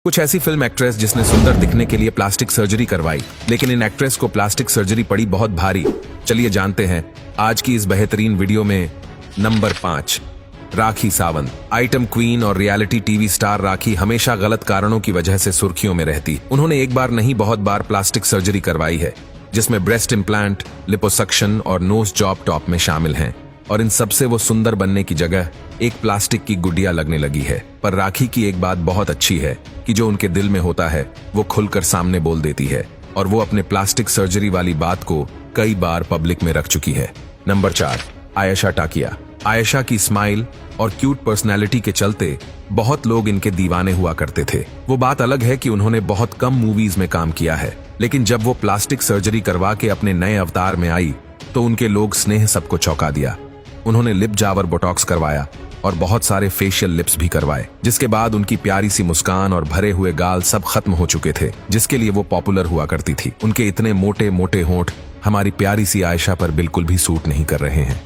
कुछ ऐसी film actress जिसने सुंदर दिखने के लिए प्लास्टिक सर्जरी करवाई, लेकिन इन एक्ट्रेस को प्लास्टिक सर्जरी पड़ी बहुत भारी। चलिए जानते हैं आज की इस बेहतरीन वीडियो में। Number 5, Rakhi Sawant. Item queen और रियलिटी टीवी स्टार राखी हमेशा गलत कारणों की वजह से सुर्खियों में रहती। उन्होंने एक बार नहीं बहुत बार प्लास्टिक सर्जरी करवाई है, जिसमें ब्रेस्ट इम्प्लांट, लिपोसक्शन और नोज जॉब टॉप में शामिल हैं। और इन सबसे वो सुंदर बनने की जगह एक प्लास्टिक की गुडिया लगने लगी है। पर राखी की एक बात बहुत अच्छी है कि जो उनके दिल में होता है वो खुलकर सामने बोल देती है, और वो अपने प्लास्टिक सर्जरी वाली बात को कई बार पब्लिक में रख चुकी है। नंबर 4, आयशा टाकिया। आयशा की स्माइल और क्यूट पर्सनैलिटी के चलते बहुत लोग इनके दीवाने हुआ करते थे। वो बात अलग है कि उन्होंने बहुत कम मूवीज में काम किया है, लेकिन जब वो प्लास्टिक सर्जरी करवा के अपने नए अवतार में आई तो उनके लोग स्नेह सबको चौंका दिया। उन्होंने लिप जावर बोटॉक्स करवाया और बहुत सारे फेशियल लिप्स भी करवाए, जिसके बाद उनकी प्यारी सी मुस्कान और भरे हुए गाल सब खत्म हो चुके थे, जिसके लिए वो पॉपुलर हुआ करती थी। उनके इतने मोटे मोटे होंठ हमारी प्यारी सी आयशा पर बिल्कुल भी सूट नहीं कर रहे हैं।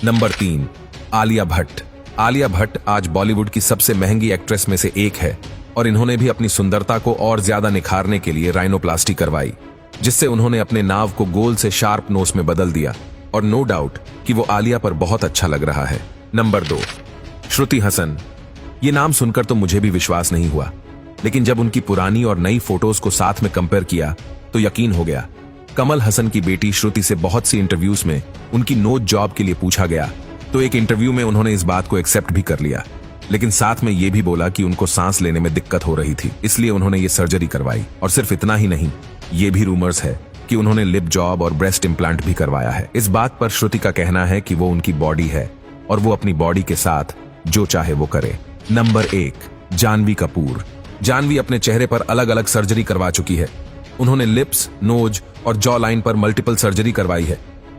नंबर 3, आलिया भट्ट। आलिया भट्ट आज बॉलीवुड की सबसे महंगी एक्ट्रेस में से एक है, और इन्होंने भी अपनी सुंदरता को और ज्यादा निखारने के लिए राइनोप्लास्टी करवाई, जिससे उन्होंने अपने नाव को गोल से शार्प नोज में बदल दिया, और नो डाउट कि वो आलिया पर बहुत अच्छा लग रहा है। नंबर 2, श्रुति हसन। ये नाम सुनकर तो मुझे भी विश्वास नहीं हुआ, लेकिन जब उनकी पुरानी और नई फोटोज को साथ में कंपेयर किया तो यकीन हो गया। कमल हसन की बेटी श्रुति से बहुत सी इंटरव्यूज में उनकी नोज जॉब के लिए पूछा गया, तो एक इंटरव्यू में उन्होंने इस बात को एक्सेप्ट भी कर लिया, लेकिन साथ में ये भी बोला कि उनको सांस लेने में दिक्कत हो रही थी, इसलिए उन्होंने ये सर्जरी करवाई। और सिर्फ इतना ही नहीं, ये भी रूमर्स है कि उन्होंने लिप जॉब और ब्रेस्ट इम्प्लांट भी करवाया है। इस बात पर श्रुति का कहना है कि वो उनकी बॉडी है और वो अपनी बॉडी के साथ जो चाहे वो करे। नंबर 1, जानवी कपूर। जानवी अपने चेहरे पर अलग अलग सर्जरी करवा चुकी है। उन्होंने लिप्स, नोज और जॉ लाइन पर मल्टीपल सर्जरी करवाई है।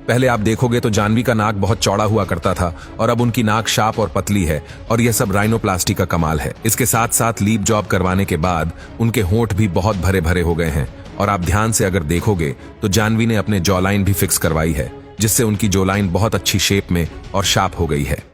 पहले आप देखोगे तो जानवी का नाक बहुत चौड़ा हुआ करता था, और अब उनकी नाक शार्प और पतली है, और यह सब राइनोप्लास्टी का कमाल है। इसके साथ साथ लीप जॉब करवाने के बाद उनके होंठ भी बहुत भरे भरे हो गए हैं, और आप ध्यान से अगर देखोगे तो जानवी ने अपने जॉ लाइन भी फिक्स करवाई है, जिससे उनकी जॉ लाइन बहुत अच्छी शेप में और शार्प हो गई है।